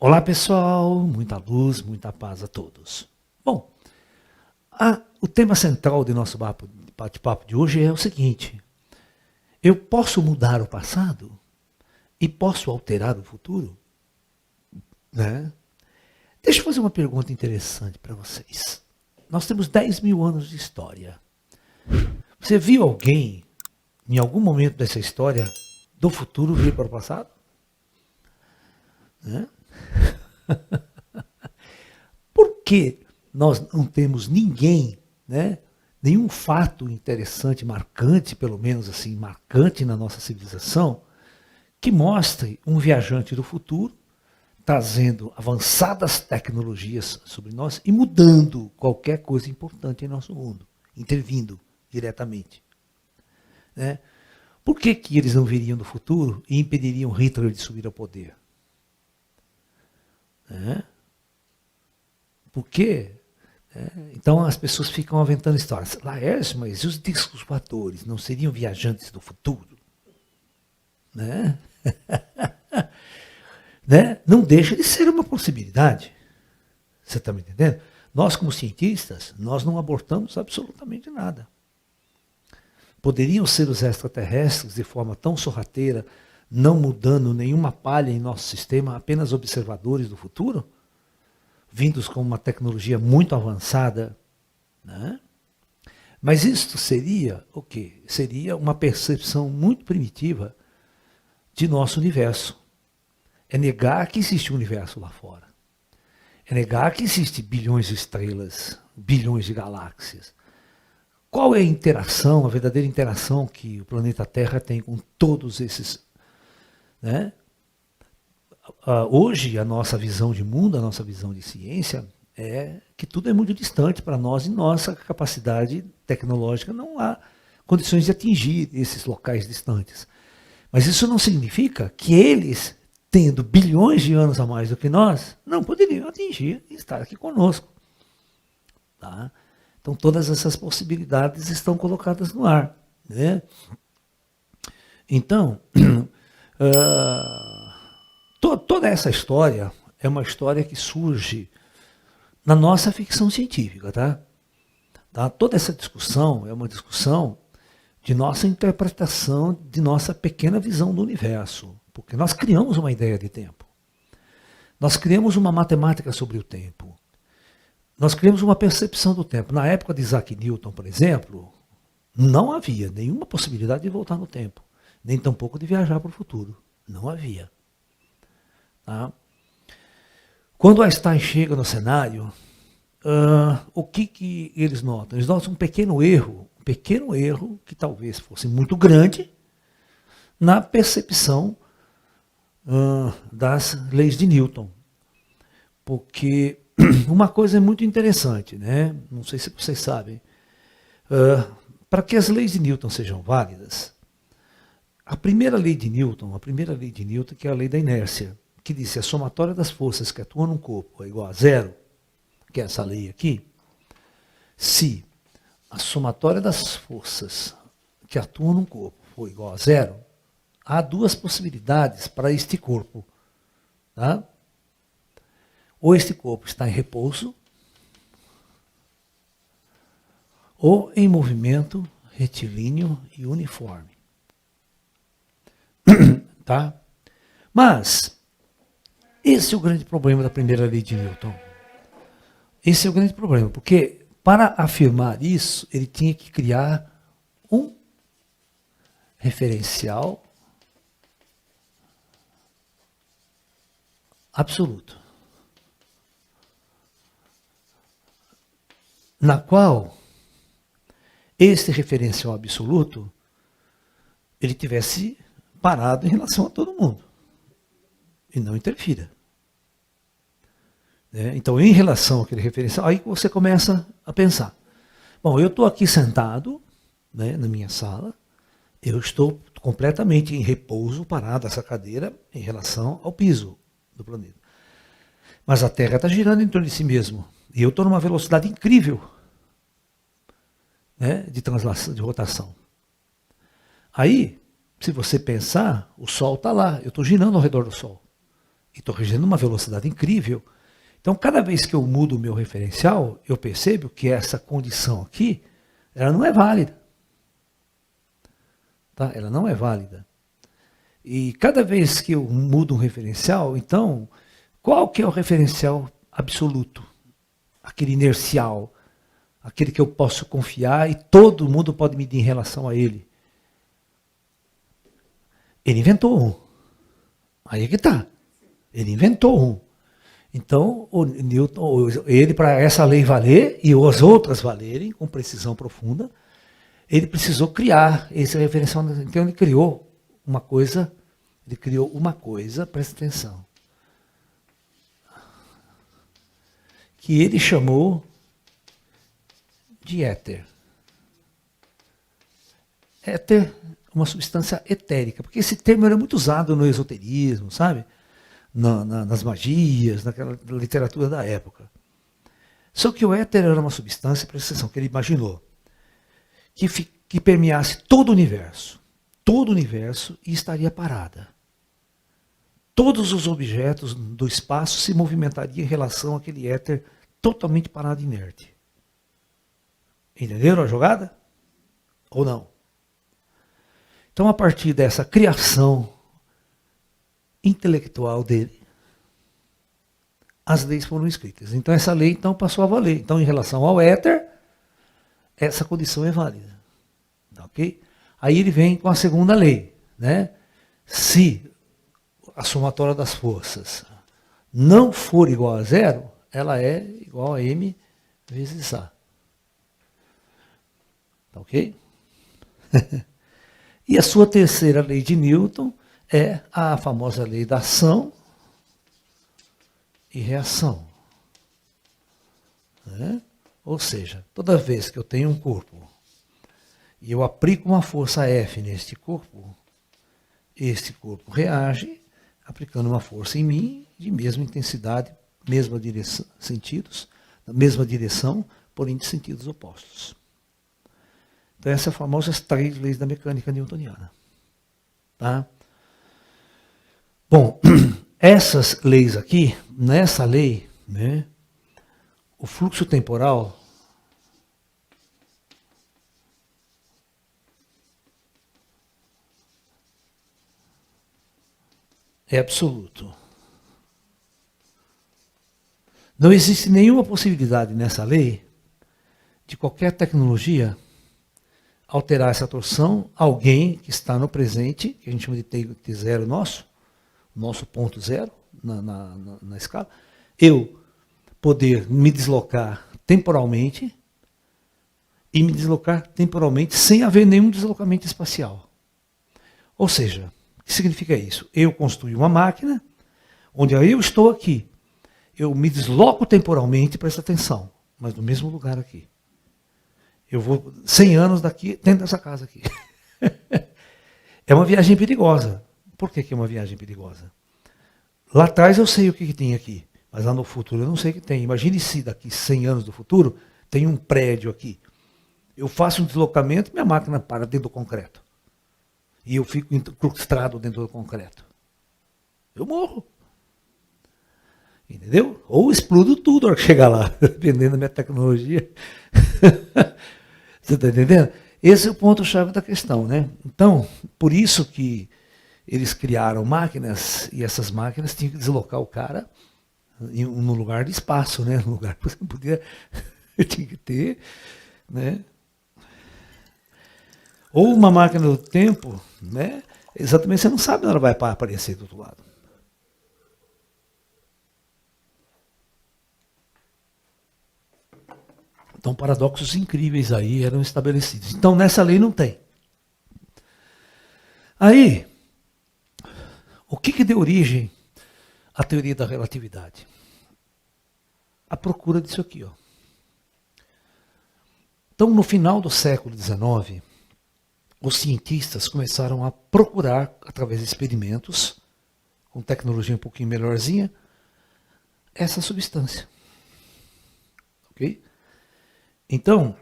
Olá pessoal, muita luz, muita paz a todos. Bom, o tema central do nosso bate-papo de hoje é o seguinte: eu posso mudar o passado e posso alterar o futuro? Né? Deixa eu fazer uma pergunta interessante para vocês. Nós temos 10 mil anos de história. Você viu alguém, em algum momento dessa história, do futuro vir para o passado? Né? Por que nós não temos ninguém, né, nenhum fato interessante, marcante, pelo menos assim, marcante na nossa civilização, que mostre um viajante do futuro trazendo avançadas tecnologias sobre nós e mudando qualquer coisa importante em nosso mundo, intervindo diretamente. Né? Por que eles não viriam do futuro e impediriam Hitler de subir ao poder? Né? Por quê? Então as pessoas ficam aventando histórias. Laércio, mas os discos voadores não seriam viajantes do futuro? Né? Né? Não deixa de ser uma possibilidade. Você está me entendendo? Nós, como cientistas, nós não abortamos absolutamente nada. Poderiam ser os extraterrestres de forma tão sorrateira, não mudando nenhuma palha em nosso sistema, apenas observadores do futuro? Vindos com uma tecnologia muito avançada, né? Mas isto seria o quê? Seria uma percepção muito primitiva de nosso universo. É negar que existe um universo lá fora. É negar que existe bilhões de estrelas, bilhões de galáxias. Qual é a interação, a verdadeira interação que o planeta Terra tem com todos esses, né? Hoje, a nossa visão de mundo, a nossa visão de ciência, é que tudo é muito distante para nós e nossa capacidade tecnológica não há condições de atingir esses locais distantes. Mas isso não significa que eles, tendo bilhões de anos a mais do que nós, não poderiam atingir e estar aqui conosco. Tá? Então, todas essas possibilidades estão colocadas no ar. Né? Então, toda essa história é uma história que surge na nossa ficção científica. Tá? Toda essa discussão é uma discussão de nossa interpretação, de nossa pequena visão do universo. Porque nós criamos uma ideia de tempo. Nós criamos uma matemática sobre o tempo. Nós criamos uma percepção do tempo. Na época de Isaac Newton, por exemplo, não havia nenhuma possibilidade de voltar no tempo. Nem tampouco de viajar para o futuro. Não havia. Tá? Quando Einstein chega no cenário, o que eles notam? Eles notam um pequeno erro que talvez fosse muito grande na percepção das leis de Newton. Porque uma coisa é muito interessante, né? Não sei se vocês sabem, para que as leis de Newton sejam válidas, a primeira lei de Newton, que é a lei da inércia, que diz que a somatória das forças que atuam num corpo é igual a zero, que é essa lei aqui, se a somatória das forças que atuam num corpo for igual a zero, há duas possibilidades para este corpo. Tá? Ou este corpo está em repouso, ou em movimento retilíneo e uniforme. Tá? Mas esse é o grande problema da primeira lei de Newton. Esse é o grande problema, porque para afirmar isso, ele tinha que criar um referencial absoluto, na qual esse referencial absoluto ele tivesse parado em relação a todo mundo e não interfira. Então, em relação àquele referencial, aí você começa a pensar. Bom, eu estou aqui sentado, né, na minha sala, eu estou completamente em repouso, parado essa cadeira, em relação ao piso do planeta. Mas a Terra está girando em torno de si mesmo. E eu estou numa velocidade incrível, né, de translação, de rotação. Aí, se você pensar, o Sol está lá, eu estou girando ao redor do Sol. e estou regendo uma velocidade incrível. Então, cada vez que eu mudo o meu referencial, eu percebo que essa condição aqui, ela não é válida. Tá? Ela não é válida. E cada vez que eu mudo um referencial, então, qual que é o referencial absoluto? Aquele inercial, aquele que eu posso confiar e todo mundo pode medir em relação a ele. Ele inventou um. Aí é que está. Ele inventou um. Então, o Newton, ele, para essa lei valer e as outras valerem com precisão profunda, ele precisou criar esse referencial. Então, ele criou uma coisa, presta atenção, que ele chamou de éter. Éter, uma substância etérica, porque esse termo era muito usado no esoterismo, sabe? Nas magias, naquela literatura da época. Só que o éter era uma substância, presta atenção, que ele imaginou, que permeasse todo o universo e estaria parada. Todos os objetos do espaço se movimentariam em relação àquele éter totalmente parado e inerte. Entenderam a jogada? Ou não? Então, a partir dessa criação intelectual dele, as leis foram escritas. Então, essa lei então, passou a valer. Então, em relação ao éter, essa condição é válida. Ok? Aí ele vem com a segunda lei. Né? Se a somatória das forças não for igual a zero, ela é igual a m vezes a. Tá ok? E a sua terceira lei de Newton é a famosa lei da ação e reação. Né? Ou seja, toda vez que eu tenho um corpo e eu aplico uma força F neste corpo, este corpo reage aplicando uma força em mim de mesma intensidade, mesma direção, sentidos, na mesma direção, porém de sentidos opostos. Então, essas famosas 3 leis da mecânica newtoniana. Tá? Bom, essas leis aqui, nessa lei, né, o fluxo temporal é absoluto. Não existe nenhuma possibilidade nessa lei de qualquer tecnologia alterar essa torção, alguém que está no presente, que a gente chama de T0 nosso ponto zero na escala, eu poder me deslocar temporalmente e me deslocar temporalmente sem haver nenhum deslocamento espacial. Ou seja, o que significa isso? Eu construí uma máquina, onde eu estou aqui, eu me desloco temporalmente, presta atenção, mas no mesmo lugar aqui. Eu vou 100 anos daqui, dentro dessa casa aqui. É uma viagem perigosa. Por que é uma viagem perigosa? Lá atrás eu sei o que tem aqui, mas lá no futuro eu não sei o que tem. Imagine se daqui 100 anos do futuro tem um prédio aqui. Eu faço um deslocamento e minha máquina para dentro do concreto. E eu fico incrustado dentro do concreto. Eu morro. Entendeu? Ou explodo tudo na hora que chegar lá, dependendo da minha tecnologia. Você está entendendo? Esse é o ponto-chave da questão, né? Então, por isso que eles criaram máquinas, e essas máquinas tinham que deslocar o cara no lugar de espaço, né? No lugar que você podia, tinha que ter, né? Ou uma máquina do tempo, né? Exatamente, você não sabe onde ela vai aparecer do outro lado. Então, paradoxos incríveis aí eram estabelecidos. Então, nessa lei não tem. Aí, o que deu origem à teoria da relatividade? A procura disso aqui. Ó. Então, no final do século XIX, os cientistas começaram a procurar, através de experimentos, com tecnologia um pouquinho melhorzinha, essa substância. Ok? Então,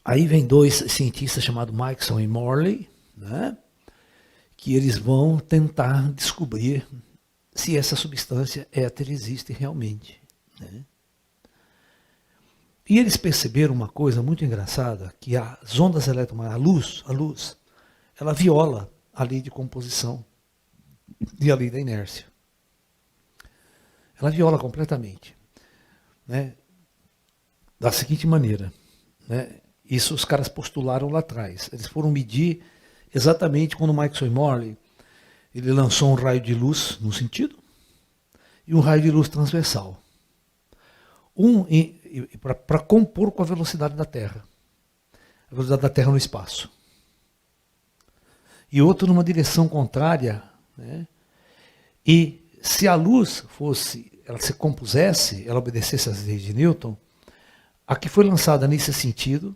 aí vem 2 cientistas chamados Mikeson e Morley, né, que eles vão tentar descobrir se essa substância éter existe realmente. Né? E eles perceberam uma coisa muito engraçada, que as ondas eletromagnéticas, a luz, ela viola a lei de composição e a lei da inércia. Ela viola completamente. Né? Da seguinte maneira, né? Isso os caras postularam lá atrás. Eles foram medir exatamente quando o Maxwell Morley ele lançou um raio de luz num sentido e um raio de luz transversal. Para compor com a velocidade da Terra. A velocidade da Terra no espaço. E outro numa direção contrária. Né? E se a luz ela se compusesse, ela obedecesse às leis de Newton, a que foi lançada nesse sentido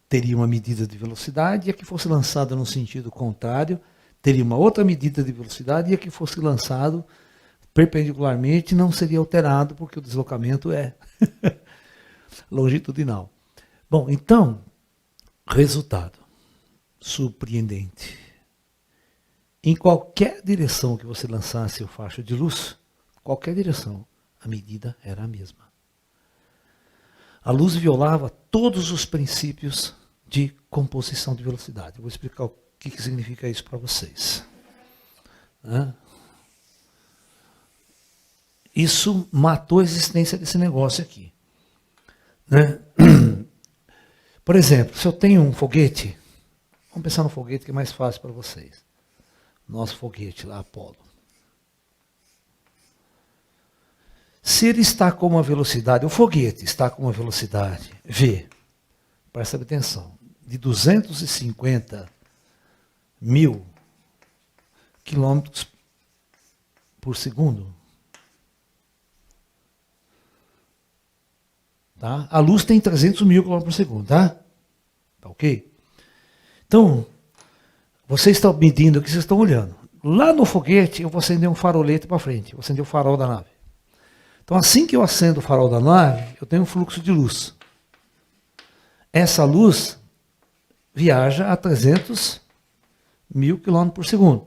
teria uma medida de velocidade, e a que fosse lançada no sentido contrário teria uma outra medida de velocidade, e a que fosse lançado perpendicularmente não seria alterado, porque o deslocamento é longitudinal. Bom, então, resultado surpreendente. Em qualquer direção que você lançasse o facho de luz, qualquer direção, a medida era a mesma. A luz violava todos os princípios de composição de velocidade. Eu vou explicar o que significa isso para vocês. Isso matou a existência desse negócio aqui. Né? Por exemplo, se eu tenho um foguete, vamos pensar no foguete que é mais fácil para vocês. Nosso foguete lá, Apolo. Se ele está com uma velocidade, o foguete está com uma velocidade V, presta atenção, de 250 mil quilômetros por segundo. Tá? A luz tem 300 mil quilômetros por segundo, tá? Tá ok? Então, vocês estão medindo o que vocês estão olhando. Lá no foguete, eu vou acender um farolete para frente, vou acender o farol da nave. Então, assim que eu acendo o farol da nave, eu tenho um fluxo de luz. Essa luz viaja a 300 mil quilômetros por segundo.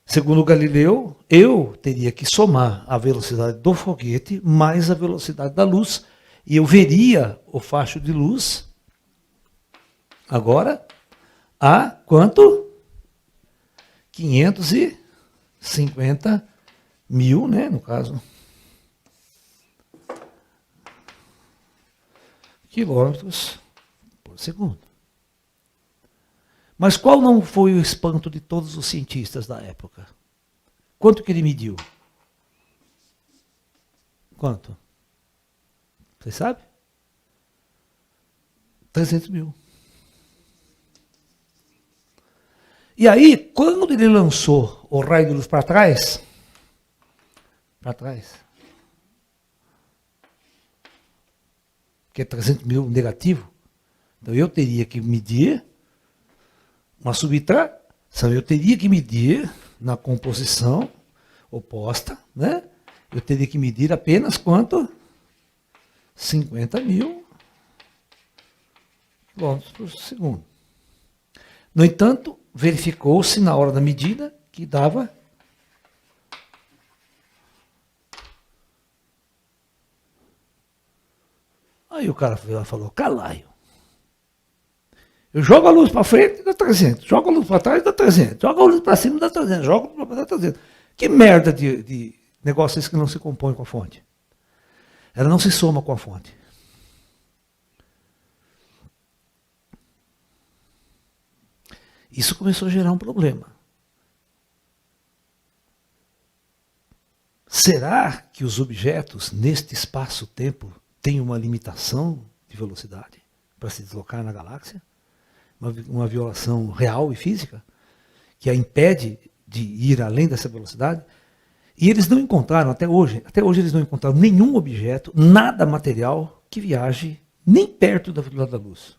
Segundo Galileu, eu teria que somar a velocidade do foguete mais a velocidade da luz, e eu veria o facho de luz agora a quanto? 550 mil, né, no caso, quilômetros por segundo. Mas qual não foi o espanto de todos os cientistas da época? Quanto que ele mediu? Quanto? Você sabe? 300 mil. E aí, quando ele lançou o raio de luz para trás, que é 300 mil negativo, então eu teria que medir uma subtração, eu teria que medir na composição oposta, né? Eu teria que medir apenas quanto? 50 mil quilômetros por segundo. No entanto, verificou-se na hora da medida que dava aí o cara falou, calaio. Eu jogo a luz para frente, dá 300. Jogo a luz para trás, dá 300. Jogo a luz para cima, dá 300. Jogo a luz para baixo, dá 300. Que merda de negócio é esse que não se compõe com a fonte? Ela não se soma com a fonte. Isso começou a gerar um problema. Será que os objetos neste espaço-tempo têm uma limitação de velocidade para se deslocar na galáxia? Uma violação real e física que a impede de ir além dessa velocidade? E eles não encontraram, até hoje eles não encontraram nenhum objeto, nada material que viaje nem perto da velocidade da luz.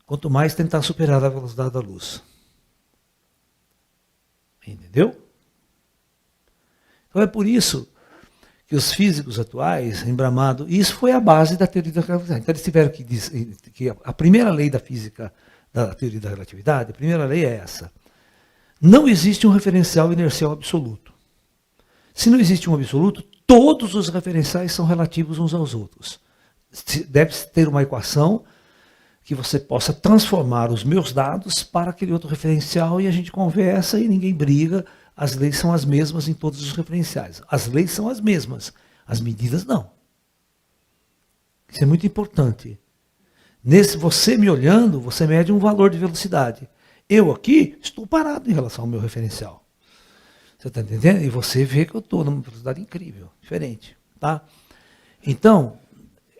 Quanto mais tentar superar a velocidade da luz. Entendeu? Então é por isso que os físicos atuais, embramado, e isso foi a base da teoria da relatividade. Então eles tiveram que dizer que a primeira lei da física, da teoria da relatividade, a primeira lei é essa. Não existe um referencial inercial absoluto. Se não existe um absoluto, todos os referenciais são relativos uns aos outros. Deve-se ter uma equação que você possa transformar os meus dados para aquele outro referencial e a gente conversa e ninguém briga. As leis são as mesmas em todos os referenciais. As leis são as mesmas, as medidas não. Isso é muito importante. Você me olhando, você mede um valor de velocidade. Eu aqui estou parado em relação ao meu referencial. Você está entendendo? E você vê que eu estou numa velocidade incrível, diferente. Tá? Então,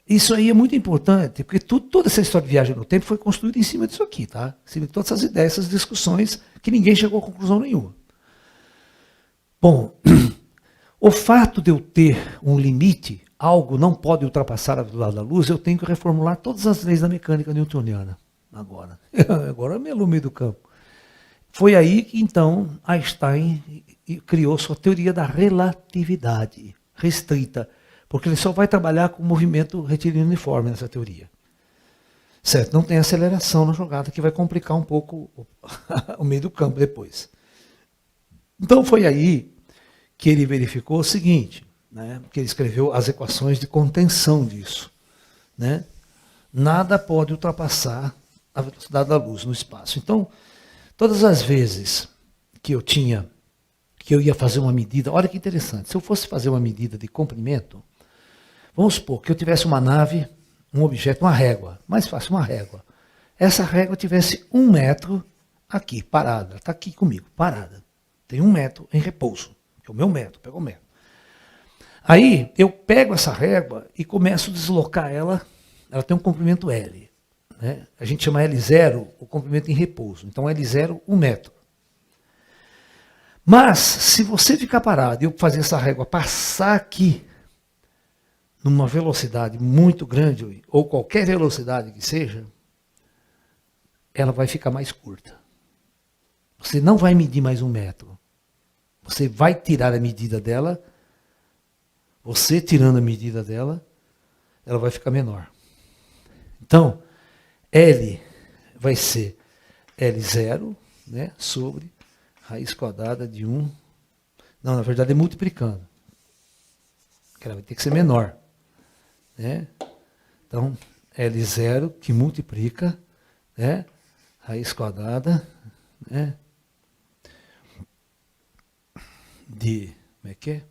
isso aí é muito importante, porque toda essa história de viagem no tempo foi construída em cima disso aqui, tá? Em cima de todas essas ideias, essas discussões, que ninguém chegou a conclusão nenhuma. Bom, o fato de eu ter um limite, algo não pode ultrapassar a velocidade da luz, eu tenho que reformular todas as leis da mecânica newtoniana. Agora eu me alumei do campo. Foi aí que, então, Einstein criou sua teoria da relatividade restrita, porque ele só vai trabalhar com o movimento retilíneo uniforme nessa teoria. Certo? Não tem aceleração na jogada, que vai complicar um pouco o meio do campo depois. Então foi aí que ele verificou o seguinte, né, que ele escreveu as equações de contenção disso. Né? Nada pode ultrapassar a velocidade da luz no espaço. Então, todas as vezes que eu ia fazer uma medida, olha que interessante, se eu fosse fazer uma medida de comprimento, vamos supor que eu tivesse uma nave, um objeto, uma régua, mais fácil, uma régua. Essa régua tivesse 1 metro aqui, parada, está aqui comigo, parada. Tem 1 metro em repouso, que é o meu metro, pega o metro. Aí eu pego essa régua e começo a deslocar ela tem um comprimento L. Né? A gente chama L0 o comprimento em repouso. Então L0, 1 metro. Mas, se você ficar parado e eu fazer essa régua passar aqui, numa velocidade muito grande, ou qualquer velocidade que seja, ela vai ficar mais curta. Você não vai medir mais 1 metro. Você vai tirar a medida dela, você tirando a medida dela, ela vai ficar menor. Então, L vai ser L0, né, sobre raiz quadrada de 1. Não, na verdade é multiplicando. Ela vai ter que ser menor. Né? Então, L0 que multiplica, né, raiz quadrada, né, de, como é que é?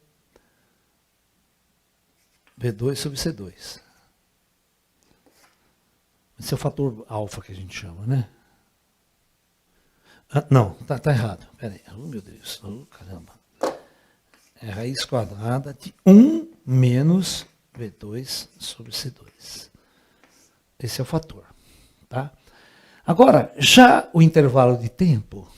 V2 sobre C2. Esse é o fator alfa que a gente chama, né? Ah, não, tá errado. Peraí. Oh, meu Deus. Oh, caramba. É raiz quadrada de 1 menos V2 sobre C2. Esse é o fator. Tá? Agora, já o intervalo de tempo,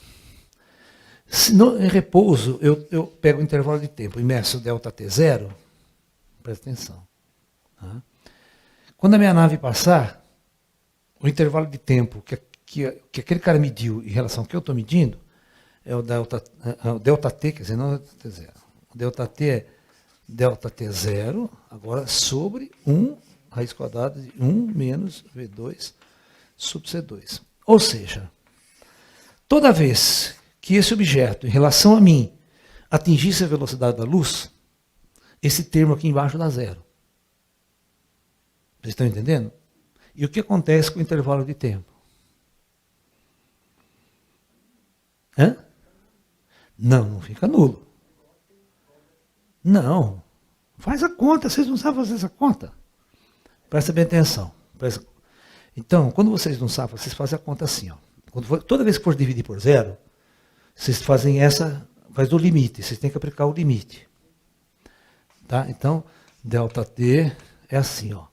se no, em repouso, eu pego o intervalo de tempo, imerso ΔT0, presta atenção. Tá? Quando a minha nave passar, o intervalo de tempo que aquele cara mediu em relação ao que eu estou medindo é o ΔT, quer dizer, não é o ΔT0. O ΔT é ΔT0, agora sobre 1 raiz quadrada de 1 menos V2 sobre C2. Ou seja, toda vez que esse objeto, em relação a mim, atingisse a velocidade da luz, esse termo aqui embaixo dá 0. Vocês estão entendendo? E o que acontece com o intervalo de tempo? Hã? Não fica nulo. Não. Faz a conta, vocês não sabem fazer essa conta. Presta bem atenção. Então, quando vocês não sabem, vocês fazem a conta assim. Ó. Toda vez que for dividir por 0, vocês fazem faz o limite, vocês têm que aplicar o limite. Tá? Então, ΔT é assim, ó.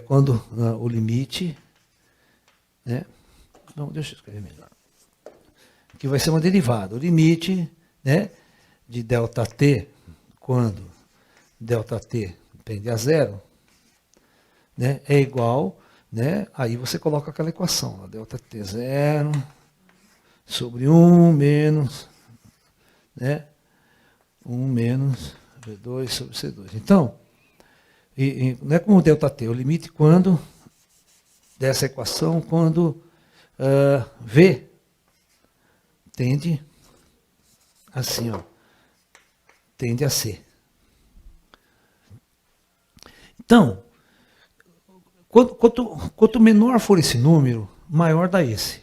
Quando o limite, né? Não, deixa eu escrever melhor. Que vai ser uma derivada. O limite, né, de ΔT, quando ΔT tende a 0, né, é igual, né, aí você coloca aquela equação, ó, ΔT0 sobre 1 menos, né, 1 menos V2 sobre C2. Então, não é como ΔT, o limite quando, dessa equação, quando V tende assim, ó, tende a ser. Então, quanto menor for esse número, maior dá esse,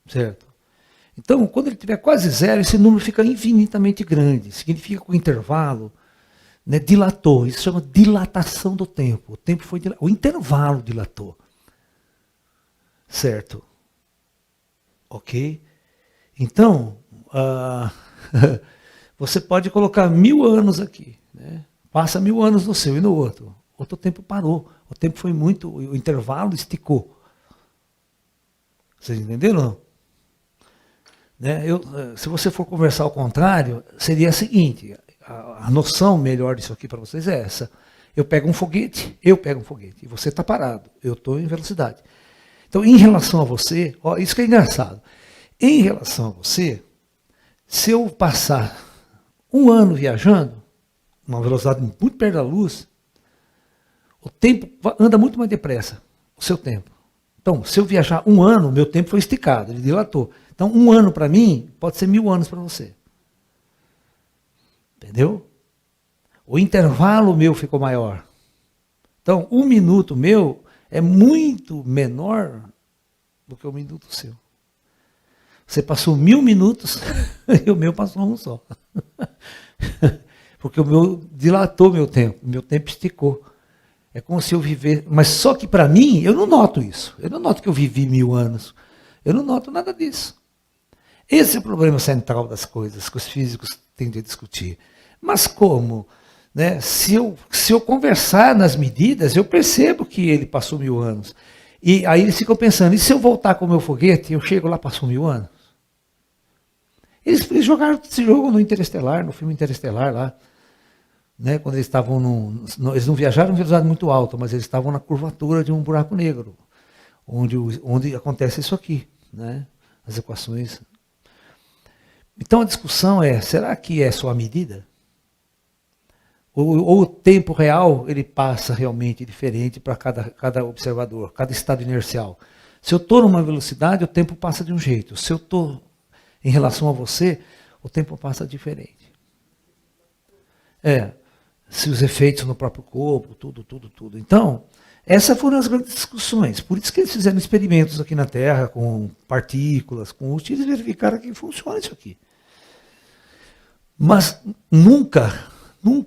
certo? Então, quando ele tiver quase zero, esse número fica infinitamente grande. Significa que o intervalo, né, dilatou. Isso chama dilatação do tempo. O tempo foi o intervalo dilatou. Certo? Ok? Então, você pode colocar 1000 anos aqui. Né? Passa 1000 anos no seu e no outro. Outro tempo parou. O tempo foi muito... O intervalo esticou. Vocês entenderam ou não? Né? Se você for conversar ao contrário, seria a seguinte, a noção melhor disso aqui para vocês é essa. Eu pego um foguete, e você está parado, eu estou em velocidade. Então, em relação a você, ó, isso que é engraçado, em relação a você, se eu passar um ano viajando, uma velocidade muito perto da luz, o tempo anda muito mais depressa, o seu tempo. Então, se eu viajar um ano, meu tempo foi esticado, ele dilatou. Então, um ano para mim pode ser 1000 anos para você. Entendeu? O intervalo meu ficou maior. Então, 1 minuto meu é muito menor do que 1 minuto seu. Você passou 1000 minutos e o meu passou um só. Porque o meu dilatou meu tempo esticou. É como se eu vivesse... Mas só que para mim, eu não noto isso. Eu não noto que eu vivi 1000 anos. Eu não noto nada disso. Esse é o problema central das coisas que os físicos tendem a discutir. Mas como? Né? Se eu conversar nas medidas, eu percebo que ele passou 1000 anos. E aí eles ficam pensando, e se eu voltar com o meu foguete, eu chego lá, passou 1000 anos? Eles jogaram esse jogo no Interestelar, no filme Interestelar lá. Né, quando eles estavam eles não viajaram em velocidade muito alta, mas eles estavam na curvatura de um buraco negro, onde acontece isso aqui, né, as equações. Então a discussão é, será que é só a medida? Ou o tempo real ele passa realmente diferente para cada observador, cada estado inercial? Se eu estou numa velocidade, o tempo passa de um jeito. Se eu estou em relação a você, o tempo passa diferente. Se os efeitos no próprio corpo, tudo. Então, essas foram as grandes discussões. Por isso que eles fizeram experimentos aqui na Terra com partículas, com UTI, eles verificaram que funciona isso aqui. Mas nunca,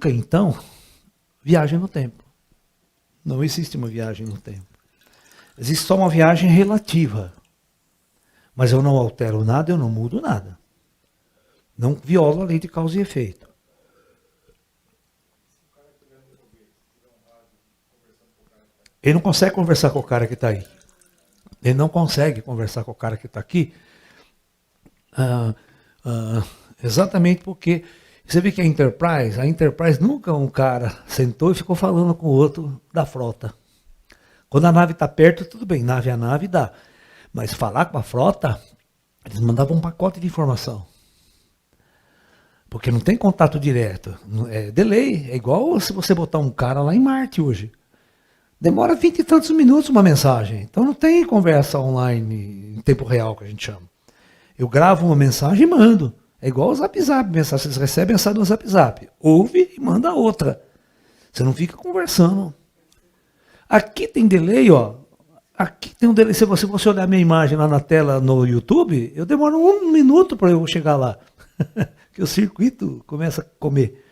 então, viagem no tempo. Não existe uma viagem no tempo. Existe só uma viagem relativa. Mas eu não altero nada, eu não mudo nada. Não violo a lei de causa e efeito. Ele não consegue conversar com o cara que está aí. Ele não consegue conversar com o cara que está aqui. Exatamente porque você vê que a Enterprise nunca um cara sentou e ficou falando com o outro da frota. Quando a nave está perto, tudo bem, nave a nave dá. Mas falar com a frota, eles mandavam um pacote de informação. Porque não tem contato direto. É delay. É igual se você botar um cara lá em Marte hoje. Demora 20 e tantos minutos uma mensagem. Então não tem conversa online em tempo real, que a gente chama. Eu gravo uma mensagem e mando. É igual o Zap Zap. Vocês recebem mensagem no Zap Zap. Ouve e manda outra. Você não fica conversando. Aqui tem delay, ó. Aqui tem um delay. Se você olhar minha imagem lá na tela no YouTube, eu demoro 1 minuto para eu chegar lá. Que o circuito começa a comer.